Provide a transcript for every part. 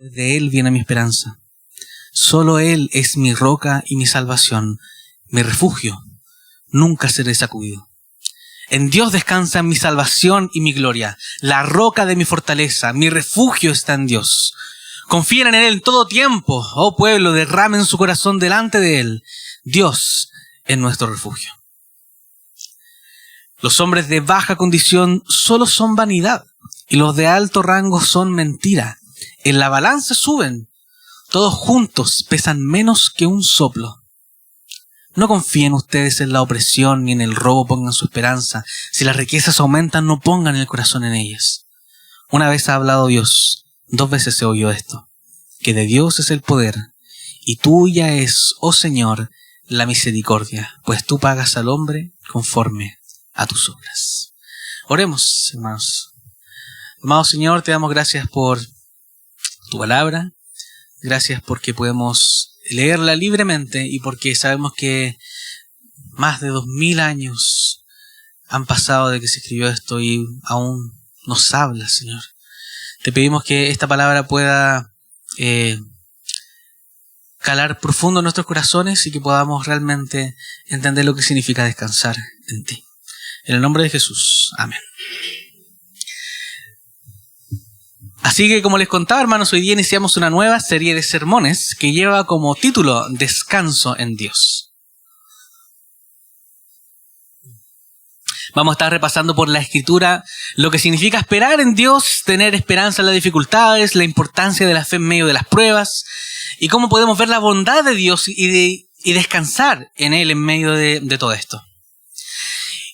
De Él viene mi esperanza. Solo Él es mi roca y mi salvación, mi refugio. Nunca seré sacudido. En Dios descansa mi salvación y mi gloria, la roca de mi fortaleza, mi refugio está en Dios. Confíen en Él en todo tiempo, oh pueblo, derramen su corazón delante de Él. Dios es nuestro refugio. Los hombres de baja condición solo son vanidad, y los de alto rango son mentira. En la balanza suben, todos juntos pesan menos que un soplo. No confíen ustedes en la opresión ni en el robo pongan su esperanza. Si las riquezas aumentan, no pongan el corazón en ellas. Una vez ha hablado Dios, 2 veces se oyó esto, que de Dios es el poder, y tuya es, oh Señor, la misericordia, pues tú pagas al hombre conforme a tus obras. Oremos, hermanos. Amado Señor, te damos gracias por tu palabra. Gracias porque podemos leerla libremente y porque sabemos que más de 2000 años han pasado de que se escribió esto y aún nos habla, Señor. Te pedimos que esta palabra pueda calar profundo en nuestros corazones y que podamos realmente entender lo que significa descansar en ti. En el nombre de Jesús. Amén. Así que, como les contaba, hermanos, hoy día iniciamos una nueva serie de sermones que lleva como título Descanso en Dios. Vamos a estar repasando por la Escritura lo que significa esperar en Dios, tener esperanza en las dificultades, la importancia de la fe en medio de las pruebas y cómo podemos ver la bondad de Dios y descansar en Él en medio de todo esto.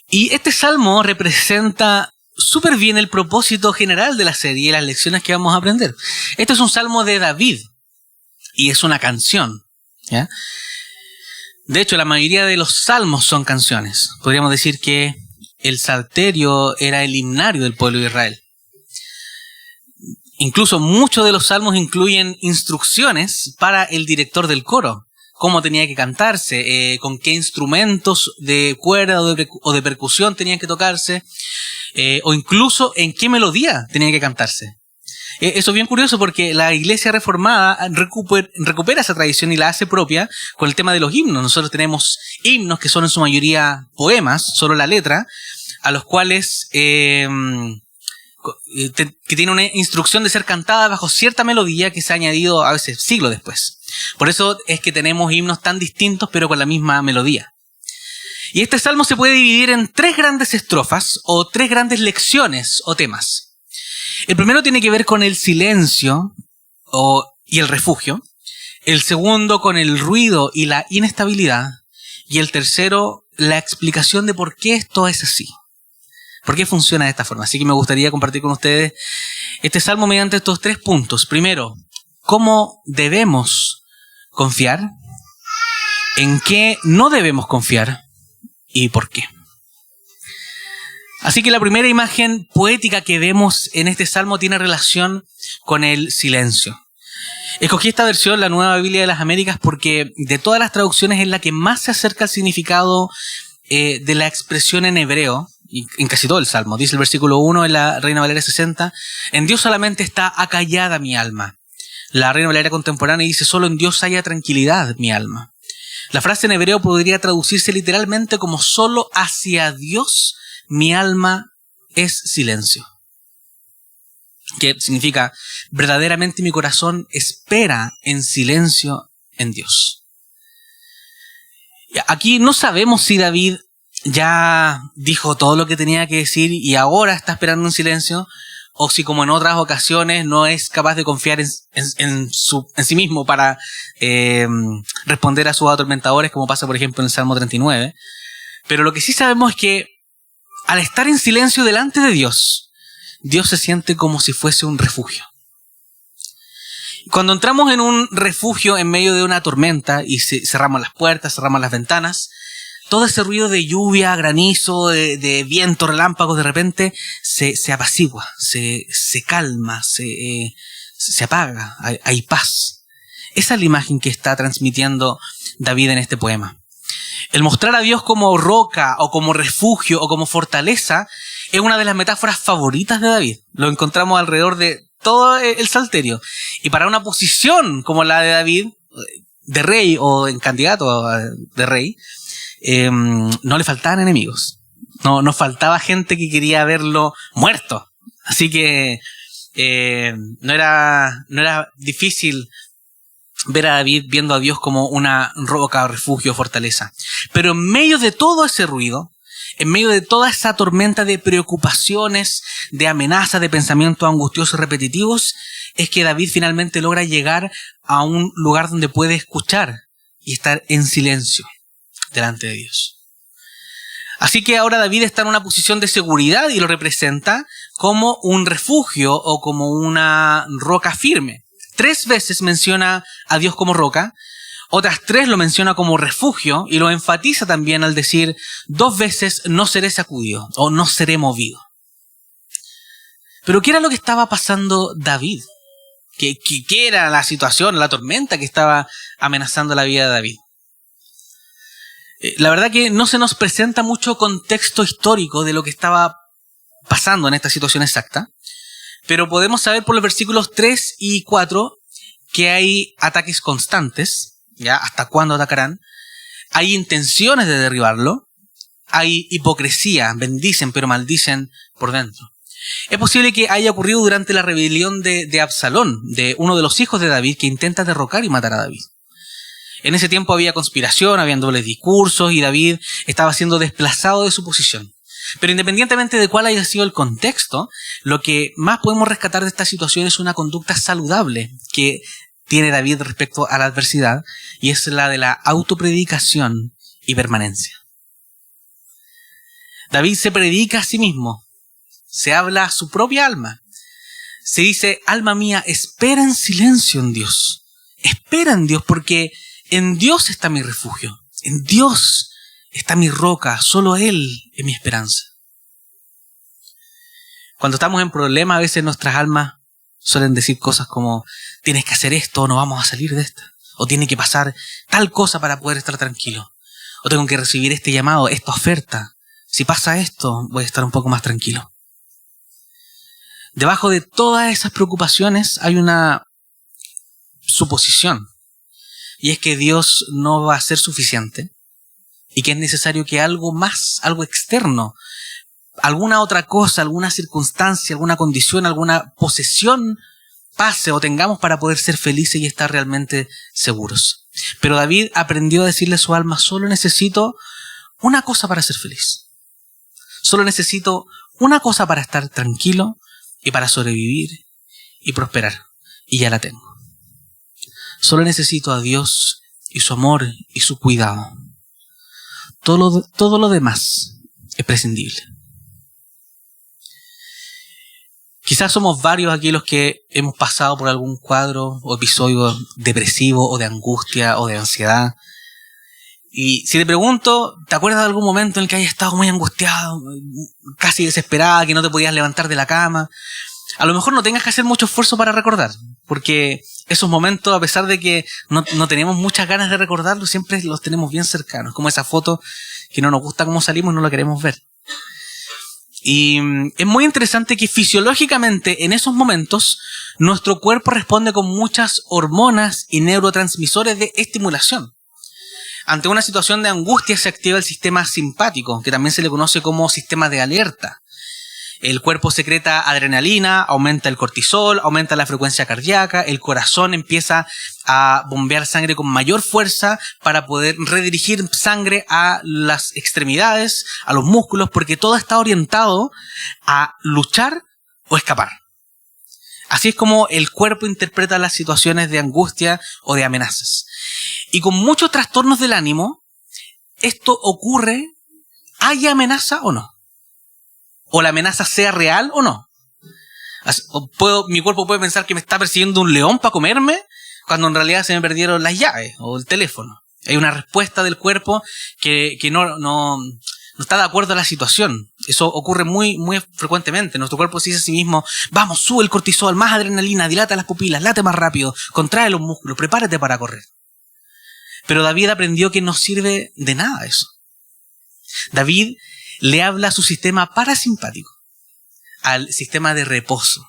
Y este salmo representa súper bien el propósito general de la serie y las lecciones que vamos a aprender. Este es un salmo de David y es una canción, ¿ya? De hecho, la mayoría de los salmos son canciones. Podríamos decir que el salterio era el himnario del pueblo de Israel. Incluso muchos de los salmos incluyen instrucciones para el director del coro. Cómo tenía que cantarse, con qué instrumentos de cuerda o de percusión tenían que tocarse, o incluso en qué melodía tenía que cantarse. Eso es bien curioso porque la Iglesia Reformada recupera esa tradición y la hace propia con el tema de los himnos. Nosotros tenemos himnos que son en su mayoría poemas, solo la letra, a los cuales que tiene una instrucción de ser cantada bajo cierta melodía que se ha añadido a veces siglos después. Por eso es que tenemos himnos tan distintos pero con la misma melodía. Y este salmo se puede dividir en 3 grandes estrofas o 3 grandes lecciones o temas. El primero tiene que ver con el silencio y el refugio. El segundo con el ruido y la inestabilidad. Y el tercero, la explicación de por qué esto es así. ¿Por qué funciona de esta forma? Así que me gustaría compartir con ustedes este salmo mediante estos 3 puntos. Primero, ¿cómo debemos confiar? ¿En qué no debemos confiar? ¿Y por qué? Así que la primera imagen poética que vemos en este salmo tiene relación con el silencio. Escogí esta versión, la Nueva Biblia de las Américas, porque de todas las traducciones es la que más se acerca al significado de la expresión en hebreo, y en casi todo el salmo. Dice el versículo 1 en la Reina Valera 60, en Dios solamente está acallada mi alma. La Reina Valera contemporánea dice, solo en Dios haya tranquilidad mi alma. La frase en hebreo podría traducirse literalmente como solo hacia Dios mi alma es silencio. Que significa verdaderamente mi corazón espera en silencio en Dios. Aquí no sabemos si David ya dijo todo lo que tenía que decir y ahora está esperando en silencio, o si como en otras ocasiones no es capaz de confiar en sí mismo para responder a sus atormentadores, como pasa por ejemplo en el Salmo 39. Pero lo que sí sabemos es que al estar en silencio delante de Dios, Dios se siente como si fuese un refugio. Cuando entramos en un refugio en medio de una tormenta y cerramos las puertas, cerramos las ventanas, todo ese ruido de lluvia, granizo, de viento, relámpagos, de repente se apacigua, se calma, se apaga, hay paz. Esa es la imagen que está transmitiendo David en este poema. El mostrar a Dios como roca o como refugio o como fortaleza es una de las metáforas favoritas de David. Lo encontramos alrededor de todo el salterio. Y para una posición como la de David, de rey o en candidato de rey, no le faltaban enemigos. No faltaba gente que quería verlo muerto. Así que no era difícil ver a David viendo a Dios como una roca, refugio, fortaleza. Pero en medio de todo ese ruido, en medio de toda esa tormenta de preocupaciones, de amenazas, de pensamientos angustiosos y repetitivos, es que David finalmente logra llegar a un lugar donde puede escuchar y estar en silencio delante de Dios. Así que ahora David está en una posición de seguridad y lo representa como un refugio o como una roca firme. 3 veces menciona a Dios como roca, otras 3 lo menciona como refugio y lo enfatiza también al decir 2 veces no seré sacudido o no seré movido. Pero ¿qué era lo que estaba pasando David? ¿Qué era la situación, la tormenta que estaba amenazando la vida de David? La verdad que no se nos presenta mucho contexto histórico de lo que estaba pasando en esta situación exacta, pero podemos saber por los versículos 3 y 4 que hay ataques constantes, ¿ya? ¿Hasta cuándo atacarán? Hay intenciones de derribarlo, hay hipocresía, bendicen pero maldicen por dentro. Es posible que haya ocurrido durante la rebelión de Absalón, de uno de los hijos de David, que intenta derrocar y matar a David. En ese tiempo había conspiración, habían dobles discursos y David estaba siendo desplazado de su posición. Pero independientemente de cuál haya sido el contexto, lo que más podemos rescatar de esta situación es una conducta saludable que tiene David respecto a la adversidad, y es la de la autopredicación y permanencia. David se predica a sí mismo, se habla a su propia alma. Se dice, alma mía, espera en silencio en Dios. Espera en Dios porque en Dios está mi refugio. En Dios está mi roca. Solo Él es mi esperanza. Cuando estamos en problemas, a veces nuestras almas suelen decir cosas como, tienes que hacer esto o no vamos a salir de esta. O tiene que pasar tal cosa para poder estar tranquilo. O tengo que recibir este llamado, esta oferta. Si pasa esto, voy a estar un poco más tranquilo. Debajo de todas esas preocupaciones hay una suposición. Y es que Dios no va a ser suficiente. Y que es necesario que algo más, algo externo, alguna otra cosa, alguna circunstancia, alguna condición, alguna posesión pase o tengamos para poder ser felices y estar realmente seguros. Pero David aprendió a decirle a su alma, solo necesito una cosa para ser feliz. Solo necesito una cosa para estar tranquilo y para sobrevivir y prosperar. Y ya la tengo. Solo necesito a Dios y su amor y su cuidado. Todo lo demás es prescindible. Quizás somos varios aquí los que hemos pasado por algún cuadro o episodio depresivo o de angustia o de ansiedad. Y si te pregunto, ¿te acuerdas de algún momento en el que hayas estado muy angustiado, casi desesperada, que no te podías levantar de la cama? A lo mejor no tengas que hacer mucho esfuerzo para recordar, porque esos momentos, a pesar de que no tenemos muchas ganas de recordarlos, siempre los tenemos bien cercanos, como esa foto que no nos gusta cómo salimos y no la queremos ver. Y es muy interesante que fisiológicamente en esos momentos nuestro cuerpo responde con muchas hormonas y neurotransmisores de estimulación. Ante una situación de angustia se activa el sistema simpático, que también se le conoce como sistema de alerta. El cuerpo secreta adrenalina, aumenta el cortisol, aumenta la frecuencia cardíaca, el corazón empieza a bombear sangre con mayor fuerza para poder redirigir sangre a las extremidades, a los músculos, porque todo está orientado a luchar o escapar. Así es como el cuerpo interpreta las situaciones de angustia o de amenazas. Y con muchos trastornos del ánimo, esto ocurre, haya amenaza o no. O la amenaza sea real o no. Mi cuerpo puede pensar que me está persiguiendo un león para comerme, cuando en realidad se me perdieron las llaves o el teléfono. Hay una respuesta del cuerpo que no está de acuerdo a la situación. Eso ocurre muy, muy frecuentemente. Nuestro cuerpo se dice a sí mismo, vamos, sube el cortisol, más adrenalina, dilata las pupilas, late más rápido, contrae los músculos, prepárate para correr. Pero David aprendió que no sirve de nada eso. David le habla a su sistema parasimpático, al sistema de reposo.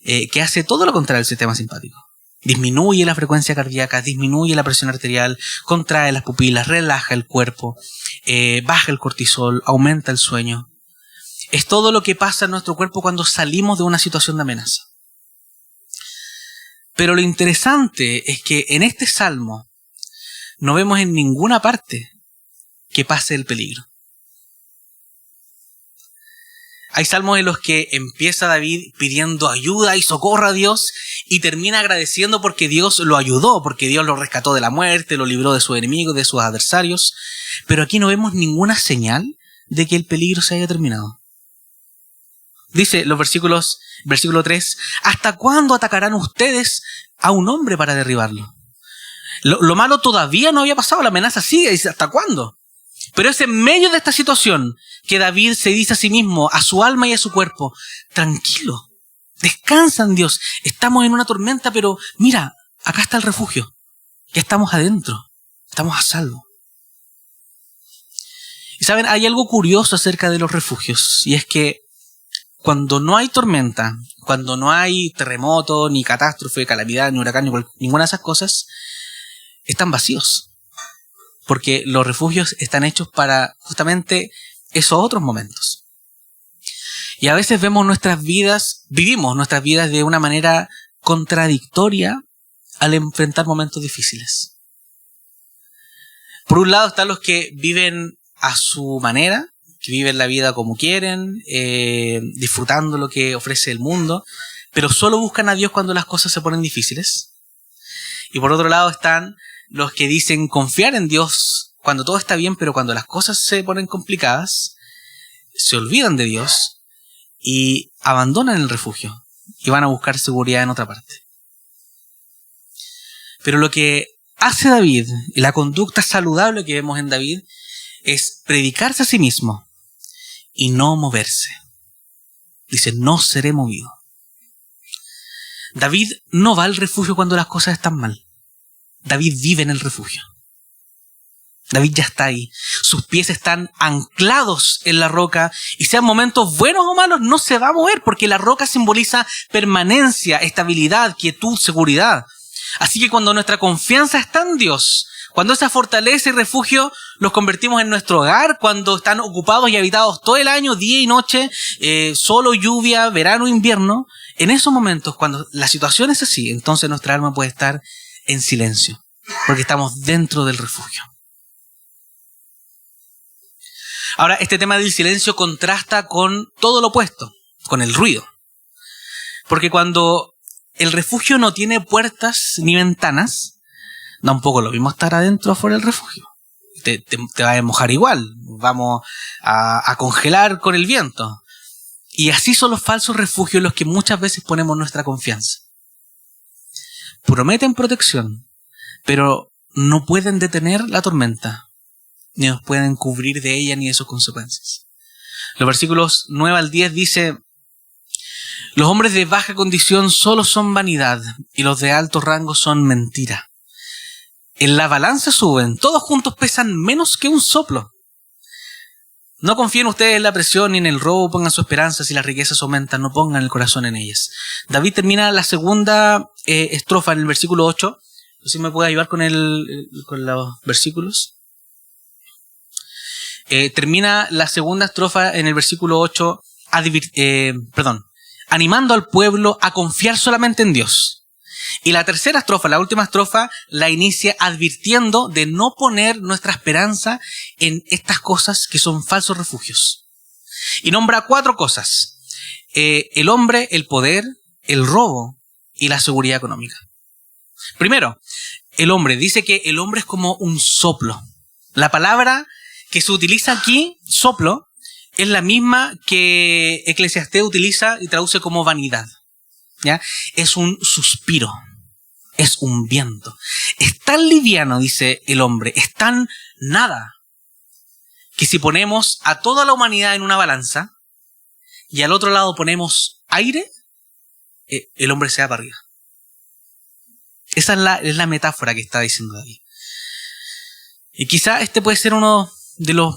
que hace todo lo contrario al sistema simpático. Disminuye la frecuencia cardíaca, disminuye la presión arterial, contrae las pupilas, relaja el cuerpo, baja el cortisol, aumenta el sueño. Es todo lo que pasa en nuestro cuerpo cuando salimos de una situación de amenaza. Pero lo interesante es que en este salmo no vemos en ninguna parte que pase el peligro. Hay salmos en los que empieza David pidiendo ayuda y socorro a Dios y termina agradeciendo porque Dios lo ayudó, porque Dios lo rescató de la muerte, lo libró de sus enemigos, de sus adversarios. Pero aquí no vemos ninguna señal de que el peligro se haya terminado. Dice versículo 3, ¿hasta cuándo atacarán ustedes a un hombre para derribarlo? Lo malo todavía no había pasado, la amenaza sigue, dice, ¿hasta cuándo? Pero es en medio de esta situación que David se dice a sí mismo, a su alma y a su cuerpo, tranquilo, descansa en Dios, estamos en una tormenta, pero mira, acá está el refugio, ya estamos adentro, estamos a salvo. Y saben, hay algo curioso acerca de los refugios, y es que cuando no hay tormenta, cuando no hay terremoto, ni catástrofe, calamidad, ni huracán, ni ninguna de esas cosas, están vacíos. Porque los refugios están hechos para justamente esos otros momentos. Y a veces vivimos nuestras vidas de una manera contradictoria al enfrentar momentos difíciles. Por un lado están los que viven a su manera, que viven la vida como quieren, disfrutando lo que ofrece el mundo, pero solo buscan a Dios cuando las cosas se ponen difíciles. Y por otro lado están los que dicen confiar en Dios cuando todo está bien, pero cuando las cosas se ponen complicadas, se olvidan de Dios y abandonan el refugio y van a buscar seguridad en otra parte. Pero lo que hace David, y la conducta saludable que vemos en David, es predicarse a sí mismo y no moverse. Dice, no seré movido. David no va al refugio cuando las cosas están mal. David vive en el refugio. David ya está ahí. Sus pies están anclados en la roca y sean momentos buenos o malos, no se va a mover porque la roca simboliza permanencia, estabilidad, quietud, seguridad. Así que cuando nuestra confianza está en Dios, cuando esa fortaleza y refugio los convertimos en nuestro hogar, cuando están ocupados y habitados todo el año, día y noche, solo, lluvia, verano, invierno, en esos momentos, cuando la situación es así, entonces nuestra alma puede estar en silencio, porque estamos dentro del refugio. Ahora, este tema del silencio contrasta con todo lo opuesto, con el ruido. Porque cuando el refugio no tiene puertas ni ventanas, da un poco lo mismo estar adentro o afuera del refugio. Te vas a mojar igual, vamos a congelar con el viento. Y así son los falsos refugios en los que muchas veces ponemos nuestra confianza. Prometen protección, pero no pueden detener la tormenta, ni nos pueden cubrir de ella ni de sus consecuencias. Los versículos 9 al 10 dice: los hombres de baja condición solo son vanidad, y los de alto rango son mentira. En la balanza suben, todos juntos pesan menos que un soplo. No confíen ustedes en la presión ni en el robo, pongan su esperanza. Si las riquezas aumentan, no pongan el corazón en ellas. David termina la segunda estrofa en el versículo 8. No sé si me puede ayudar con los versículos. Termina la segunda estrofa en el versículo 8, animando al pueblo a confiar solamente en Dios. Y la tercera estrofa, la última estrofa, la inicia advirtiendo de no poner nuestra esperanza en estas cosas que son falsos refugios. Y nombra 4 cosas: el hombre, el poder, el robo y la seguridad económica. Primero, el hombre. Dice que el hombre es como un soplo. La palabra que se utiliza aquí, soplo, es la misma que Eclesiastés utiliza y traduce como vanidad. ¿Ya? Es un suspiro, es un viento. Es tan liviano, dice el hombre, es tan nada, que si ponemos a toda la humanidad en una balanza y al otro lado ponemos aire, el hombre se va para arriba. Esa es la metáfora que está diciendo David. Y quizá este puede ser uno de los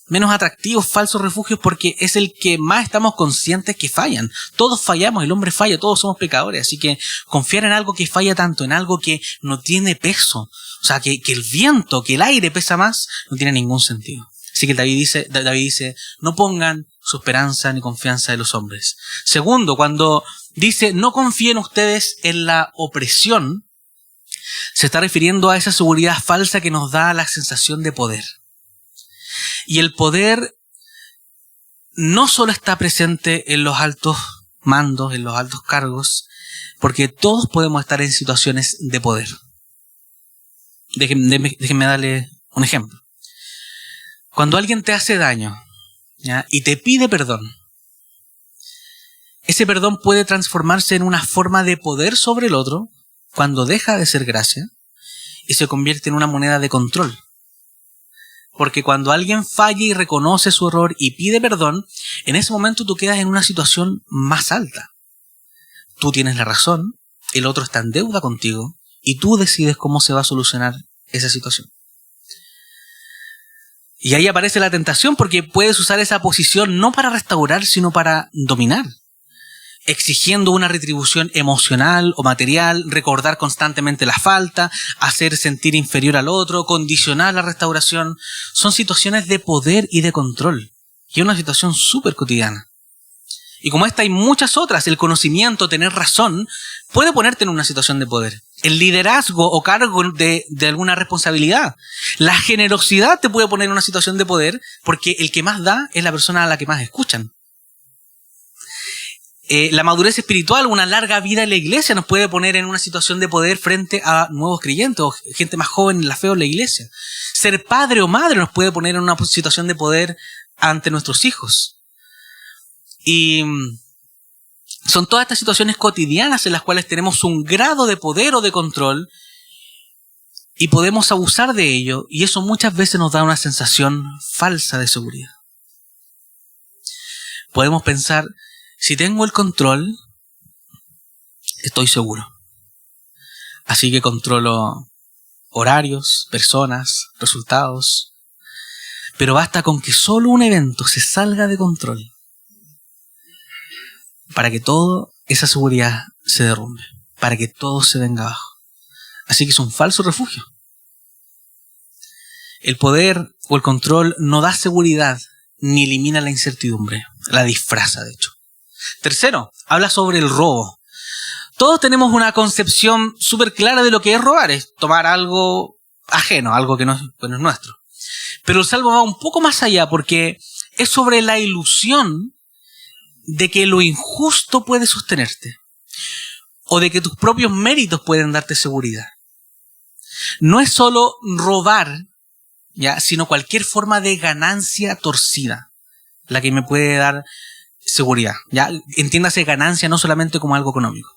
menos atractivos falsos refugios porque es el que más estamos conscientes que fallan. Todos fallamos, el hombre falla, todos somos pecadores. Así que confiar en algo que falla tanto, en algo que no tiene peso, o sea, que el viento, que el aire pesa más, no tiene ningún sentido. Así que David dice, no pongan su esperanza ni confianza en los hombres. Segundo, cuando dice, no confíen ustedes en la opresión, se está refiriendo a esa seguridad falsa que nos da la sensación de poder. Y el poder no solo está presente en los altos mandos, en los altos cargos, porque todos podemos estar en situaciones de poder. Déjenme darle un ejemplo. Cuando alguien te hace daño, ¿ya?, y te pide perdón, ese perdón puede transformarse en una forma de poder sobre el otro cuando deja de ser gracia y se convierte en una moneda de control. Porque cuando alguien falla y reconoce su error y pide perdón, en ese momento tú quedas en una situación más alta. Tú tienes la razón, el otro está en deuda contigo y tú decides cómo se va a solucionar esa situación. Y ahí aparece la tentación porque puedes usar esa posición no para restaurar, sino para dominar. Exigiendo una retribución emocional o material, recordar constantemente la falta, hacer sentir inferior al otro, condicionar la restauración. Son situaciones de poder y de control. Y es una situación súper cotidiana. Y como esta hay muchas otras, el conocimiento, tener razón, puede ponerte en una situación de poder. El liderazgo o cargo de alguna responsabilidad. La generosidad te puede poner en una situación de poder porque el que más da es la persona a la que más escuchan. La madurez espiritual, una larga vida en la iglesia nos puede poner en una situación de poder frente a nuevos creyentes o gente más joven en la fe o en la iglesia. Ser padre o madre nos puede poner en una situación de poder ante nuestros hijos. Y son todas estas situaciones cotidianas en las cuales tenemos un grado de poder o de control y podemos abusar de ello, y eso muchas veces nos da una sensación falsa de seguridad. Podemos pensar, si tengo el control, estoy seguro. Así que controlo horarios, personas, resultados. Pero basta con que solo un evento se salga de control para que toda esa seguridad se derrumbe, para que todo se venga abajo. Así que es un falso refugio. El poder o el control no da seguridad ni elimina la incertidumbre, la disfraza de hecho. Tercero, habla sobre el robo. Todos tenemos una concepción súper clara de lo que es robar, es tomar algo ajeno, algo que no es nuestro. Pero el Salmo va un poco más allá porque es sobre la ilusión de que lo injusto puede sostenerte o de que tus propios méritos pueden darte seguridad. No es solo robar, ¿ya?, sino cualquier forma de ganancia torcida la que me puede dar seguridad. Ya, entiéndase ganancia no solamente como algo económico.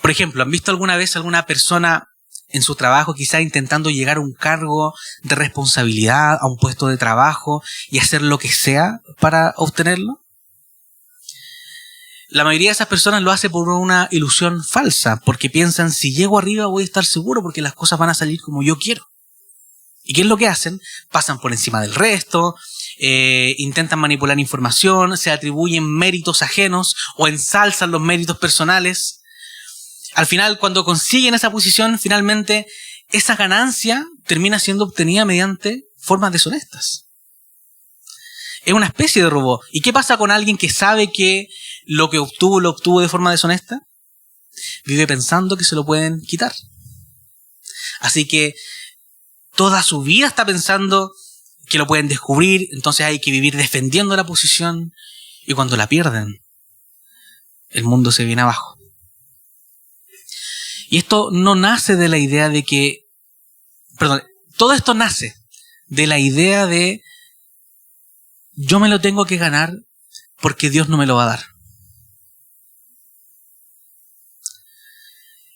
Por ejemplo, ¿han visto alguna vez alguna persona en su trabajo quizá intentando llegar a un cargo de responsabilidad, a un puesto de trabajo y hacer lo que sea para obtenerlo? La mayoría de esas personas lo hace por una ilusión falsa, porque piensan, si llego arriba voy a estar seguro porque las cosas van a salir como yo quiero. ¿Y qué es lo que hacen? Pasan por encima del resto, intentan manipular información, se atribuyen méritos ajenos o ensalzan los méritos personales. Al final, cuando consiguen esa posición, finalmente esa ganancia termina siendo obtenida mediante formas deshonestas. Es una especie de robo. ¿Y qué pasa con alguien que sabe que lo obtuvo de forma deshonesta? Vive pensando que se lo pueden quitar. Así que toda su vida está pensando que lo pueden descubrir, entonces hay que vivir defendiendo la posición, y cuando la pierden, el mundo se viene abajo. Y esto no nace de la idea de que... todo esto nace de la idea de yo me lo tengo que ganar porque Dios no me lo va a dar.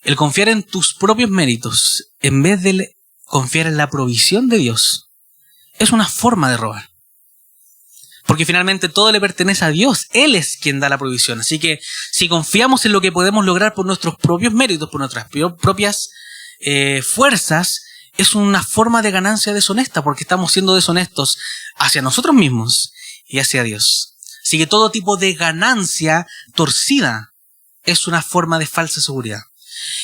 El confiar en tus propios méritos en vez de confiar en la provisión de Dios es una forma de robar. Porque finalmente todo le pertenece a Dios. Él es quien da la provisión. Así que si confiamos en lo que podemos lograr por nuestros propios méritos, por nuestras propias fuerzas, es una forma de ganancia deshonesta, porque estamos siendo deshonestos hacia nosotros mismos y hacia Dios. Así que todo tipo de ganancia torcida es una forma de falsa seguridad.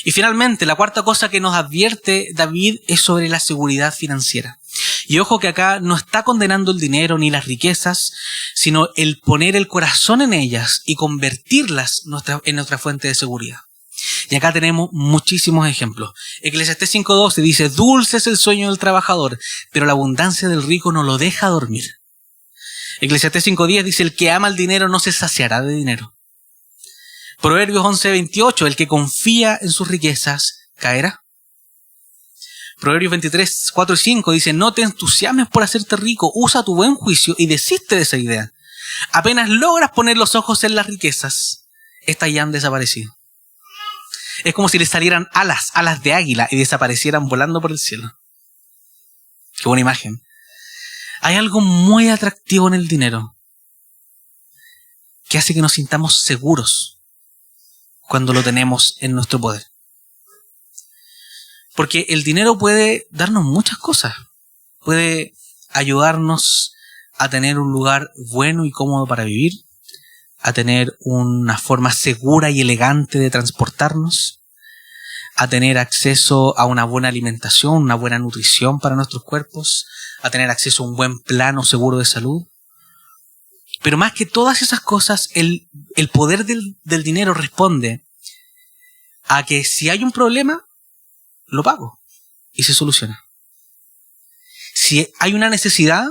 Y finalmente, la cuarta cosa que nos advierte David es sobre la seguridad financiera. Y ojo que acá no está condenando el dinero ni las riquezas, sino el poner el corazón en ellas y convertirlas en nuestra fuente de seguridad. Y acá tenemos muchísimos ejemplos. Eclesiastés 5:12 dice: dulce es el sueño del trabajador, pero la abundancia del rico no lo deja dormir. Eclesiastés 5:10 dice: el que ama el dinero no se saciará de dinero. Proverbios 11:28, el que confía en sus riquezas caerá. Proverbios 23:4 y 5 dice: no te entusiasmes por hacerte rico, usa tu buen juicio y desiste de esa idea. Apenas logras poner los ojos en las riquezas, estas ya han desaparecido. Es como si les salieran alas de águila y desaparecieran volando por el cielo. Qué buena imagen. Hay algo muy atractivo en el dinero que hace que nos sintamos seguros cuando lo tenemos en nuestro poder. Porque el dinero puede darnos muchas cosas. Puede ayudarnos a tener un lugar bueno y cómodo para vivir, a tener una forma segura y elegante de transportarnos, a tener acceso a una buena alimentación, una buena nutrición para nuestros cuerpos, a tener acceso a un buen plano seguro de salud. Pero más que todas esas cosas, el poder del dinero responde a que si hay un problema, lo pago y se soluciona. Si hay una necesidad,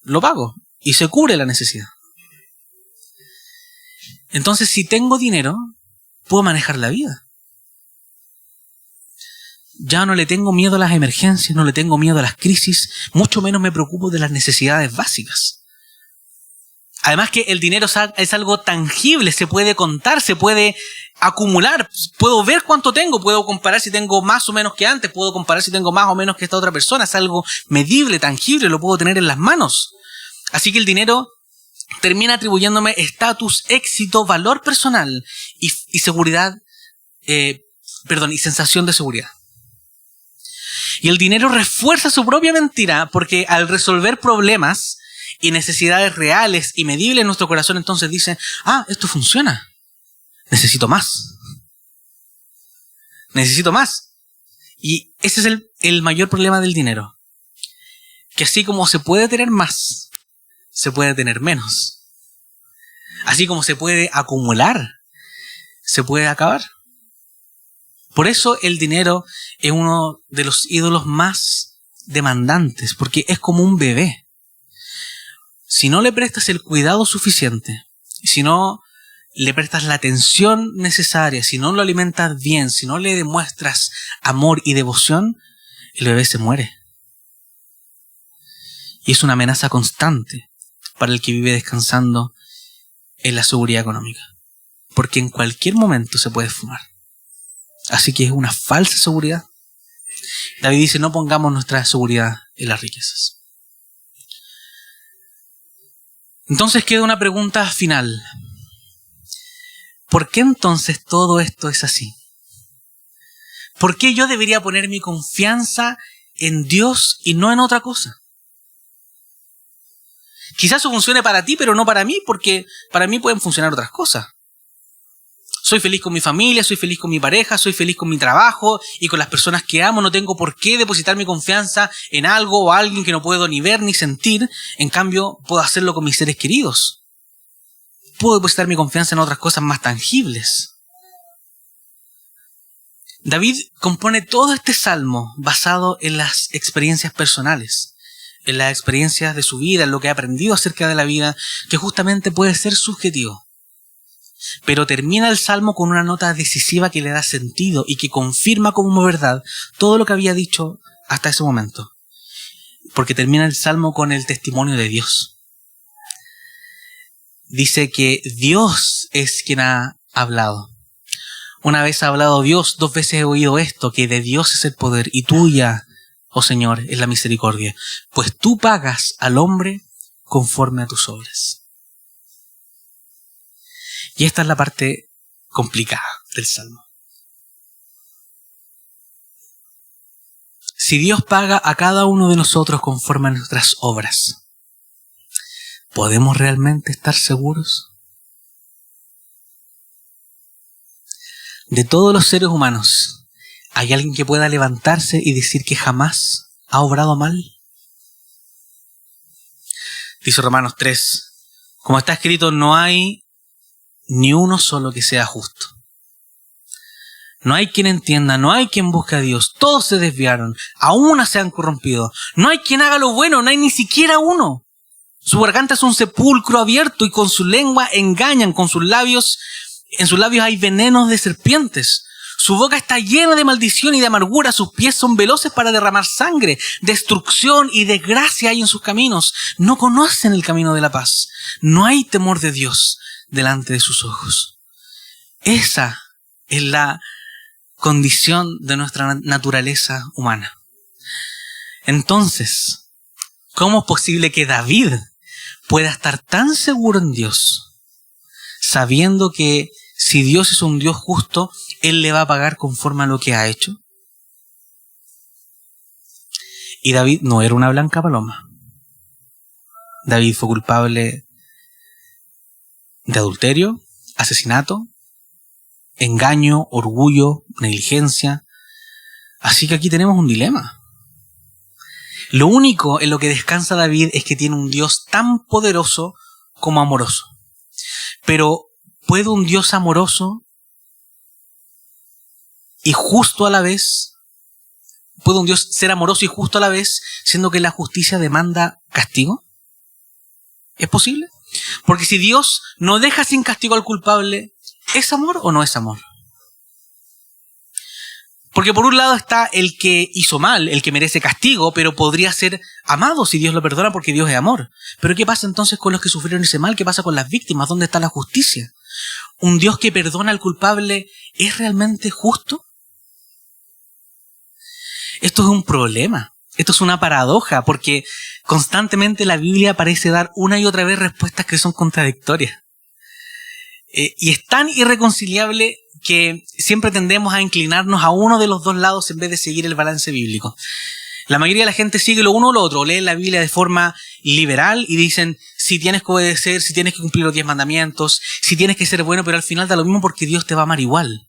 lo pago y se cubre la necesidad. Entonces, si tengo dinero, puedo manejar la vida. Ya no le tengo miedo a las emergencias, no le tengo miedo a las crisis, mucho menos me preocupo de las necesidades básicas. Además que el dinero es algo tangible, se puede contar, se puede acumular, puedo ver cuánto tengo, puedo comparar si tengo más o menos que antes, puedo comparar si tengo más o menos que esta otra persona, es algo medible, tangible, lo puedo tener en las manos. Así que el dinero termina atribuyéndome estatus, éxito, valor personal y seguridad, y sensación de seguridad. Y el dinero refuerza su propia mentira porque al resolver problemas y necesidades reales y medibles en nuestro corazón, entonces dice: esto funciona. Necesito más. Necesito más. Y ese es el mayor problema del dinero. Que así como se puede tener más, se puede tener menos. Así como se puede acumular, se puede acabar. Por eso el dinero es uno de los ídolos más demandantes, porque es como un bebé. Si no le prestas el cuidado suficiente, si no le prestas la atención necesaria, si no lo alimentas bien, si no le demuestras amor y devoción, el bebé se muere. Y es una amenaza constante para el que vive descansando en la seguridad económica, porque en cualquier momento se puede fumar. Así que es una falsa seguridad. David dice: no pongamos nuestra seguridad en las riquezas. Entonces queda una pregunta final. ¿Por qué entonces todo esto es así? ¿Por qué yo debería poner mi confianza en Dios y no en otra cosa? Quizás eso funcione para ti, pero no para mí, porque para mí pueden funcionar otras cosas. Soy feliz con mi familia, soy feliz con mi pareja, soy feliz con mi trabajo y con las personas que amo. No tengo por qué depositar mi confianza en algo o alguien que no puedo ni ver ni sentir. En cambio, puedo hacerlo con mis seres queridos. Puedo depositar mi confianza en otras cosas más tangibles. David compone todo este salmo basado en las experiencias personales, en las experiencias de su vida, en lo que ha aprendido acerca de la vida, que justamente puede ser subjetivo. Pero termina el salmo con una nota decisiva que le da sentido y que confirma como verdad todo lo que había dicho hasta ese momento. Porque termina el salmo con el testimonio de Dios. Dice que Dios es quien ha hablado. Una vez ha hablado Dios, 2 veces he oído esto, que de Dios es el poder y tuya, oh Señor, es la misericordia. Pues tú pagas al hombre conforme a tus obras. Y esta es la parte complicada del salmo. si Dios paga a cada uno de nosotros conforme a nuestras obras, ¿podemos realmente estar seguros? De todos los seres humanos, ¿hay alguien que pueda levantarse y decir que jamás ha obrado mal? Dice Romanos 3, como está escrito, no hay ni uno solo que sea justo. No hay quien entienda, no hay quien busque a Dios. Todos se desviaron, a una se han corrompido. No hay quien haga lo bueno, no hay ni siquiera uno. Su garganta es un sepulcro abierto y con su lengua engañan, con sus labios, en sus labios hay venenos de serpientes. Su boca está llena de maldición y de amargura, sus pies son veloces para derramar sangre, destrucción y desgracia hay en sus caminos. No conocen el camino de la paz. No hay temor de Dios delante de sus ojos. Esa es la condición de nuestra naturaleza humana. Entonces, ¿cómo es posible que David pueda estar tan seguro en Dios, sabiendo que si Dios es un Dios justo, Él le va a pagar conforme a lo que ha hecho? Y David no era una blanca paloma. David fue culpable de adulterio, asesinato, engaño, orgullo, negligencia. Así que aquí tenemos un dilema. Lo único en lo que descansa David es que tiene un Dios tan poderoso como amoroso. Pero ¿puede un Dios amoroso y justo a la vez? ¿Puede un Dios ser amoroso y justo a la vez, siendo que la justicia demanda castigo? ¿Es posible? Porque si Dios no deja sin castigo al culpable, ¿es amor o no es amor? Porque por un lado está el que hizo mal, el que merece castigo, pero podría ser amado si Dios lo perdona porque Dios es amor. Pero ¿qué pasa entonces con los que sufrieron ese mal? ¿Qué pasa con las víctimas? ¿Dónde está la justicia? ¿Un Dios que perdona al culpable es realmente justo? Esto es un problema. Esto es una paradoja, porque constantemente la Biblia parece dar una y otra vez respuestas que son contradictorias. Y es tan irreconciliable que siempre tendemos a inclinarnos a uno de los dos lados en vez de seguir el balance bíblico. La mayoría de la gente sigue lo uno o lo otro, lee la Biblia de forma liberal y dicen, si tienes que obedecer, si tienes que cumplir los 10 mandamientos, si tienes que ser bueno, pero al final da lo mismo porque Dios te va a amar igual.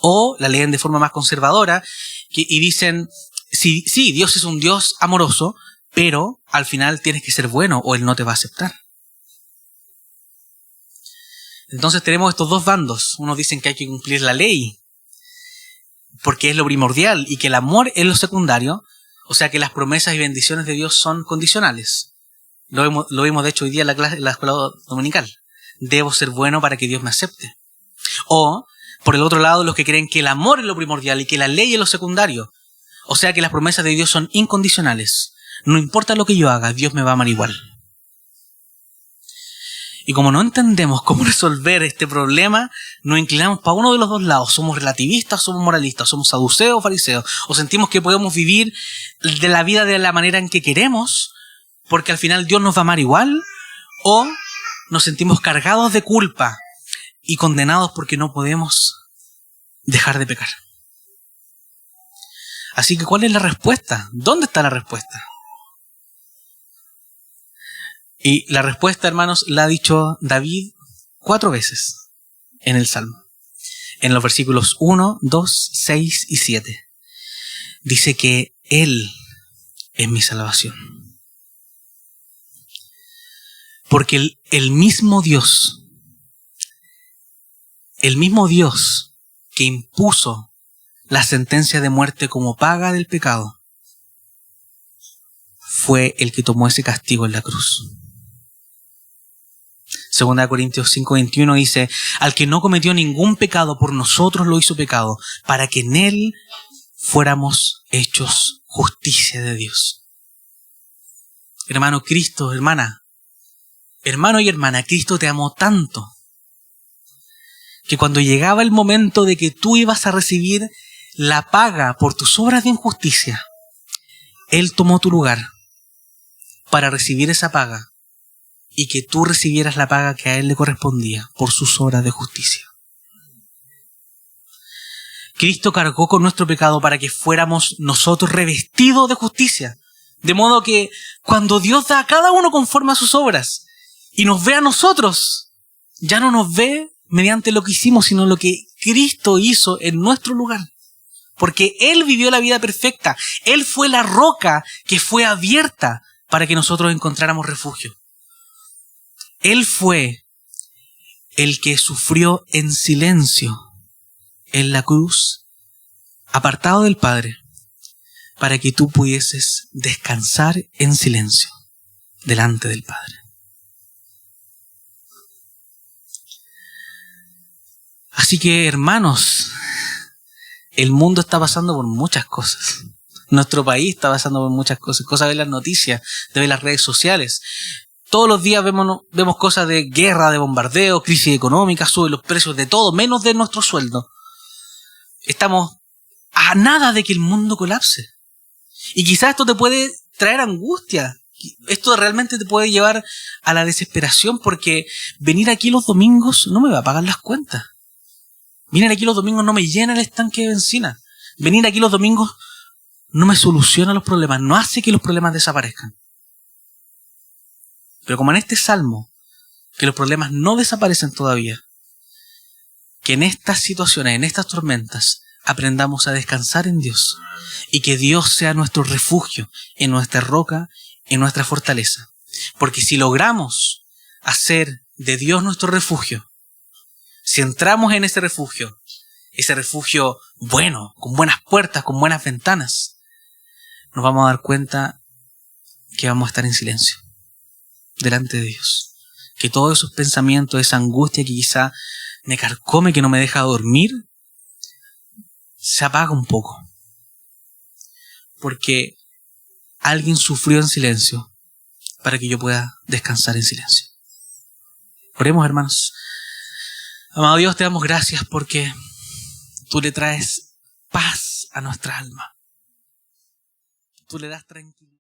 O la leen de forma más conservadora y dicen, sí, Dios es un Dios amoroso, pero al final tienes que ser bueno o Él no te va a aceptar. Entonces tenemos estos dos bandos. Unos dicen que hay que cumplir la ley porque es lo primordial y que el amor es lo secundario. O sea que las promesas y bendiciones de Dios son condicionales. Lo vimos de hecho hoy día en la escuela dominical. Debo ser bueno para que Dios me acepte. O, por el otro lado, los que creen que el amor es lo primordial y que la ley es lo secundario. O sea que las promesas de Dios son incondicionales. No importa lo que yo haga, Dios me va a amar igual. Y como no entendemos cómo resolver este problema, nos inclinamos para uno de los dos lados. Somos relativistas, somos moralistas, somos saduceos o fariseos. O sentimos que podemos vivir de la vida de la manera en que queremos, porque al final Dios nos va a amar igual. O nos sentimos cargados de culpa y condenados porque no podemos dejar de pecar. Así que, ¿cuál es la respuesta? ¿Dónde está la respuesta? Y la respuesta, hermanos, la ha dicho David 4 veces en el Salmo. En los versículos 1, 2, 6 y 7. Dice que Él es mi salvación. Porque el mismo Dios que impuso la sentencia de muerte como paga del pecado, fue el que tomó ese castigo en la cruz. 2 Corintios 5:21 dice, al que no cometió ningún pecado, por nosotros lo hizo pecado, para que en Él fuéramos hechos justicia de Dios. Hermano, Cristo, hermano y hermana, Cristo te amó tanto, que cuando llegaba el momento de que tú ibas a recibir la paga por tus obras de injusticia, Él tomó tu lugar para recibir esa paga y que tú recibieras la paga que a Él le correspondía por sus obras de justicia. Cristo cargó con nuestro pecado para que fuéramos nosotros revestidos de justicia. De modo que cuando Dios da a cada uno conforme a sus obras y nos ve a nosotros, ya no nos ve mediante lo que hicimos, sino lo que Cristo hizo en nuestro lugar. Porque Él vivió la vida perfecta. Él fue la roca que fue abierta para que nosotros encontráramos refugio. Él fue el que sufrió en silencio en la cruz, apartado del Padre, para que tú pudieses descansar en silencio delante del Padre. Así que, hermanos, el mundo está pasando por muchas cosas. Nuestro país está pasando por muchas cosas. Cosas de las noticias, de las redes sociales. Todos los días vemos cosas de guerra, de bombardeo, crisis económica, suben los precios de todo, menos de nuestro sueldo. Estamos a nada de que el mundo colapse. Y quizás esto te puede traer angustia. Esto realmente te puede llevar a la desesperación, porque venir aquí los domingos no me va a pagar las cuentas. Venir aquí los domingos no me llena el estanque de benzina. Venir aquí los domingos no me soluciona los problemas, no hace que los problemas desaparezcan. Pero como en este salmo, que los problemas no desaparecen todavía, que en estas situaciones, en estas tormentas, aprendamos a descansar en Dios y que Dios sea nuestro refugio, en nuestra roca, en nuestra fortaleza. Porque si logramos hacer de Dios nuestro refugio, si entramos en ese refugio bueno, con buenas puertas, con buenas ventanas, nos vamos a dar cuenta que vamos a estar en silencio delante de Dios. Que todos esos pensamientos, esa angustia que quizá me carcome, que no me deja dormir, se apaga un poco. Porque alguien sufrió en silencio para que yo pueda descansar en silencio. Oremos, hermanos. Amado Dios, te damos gracias porque tú le traes paz a nuestra alma. Tú le das tranquilidad.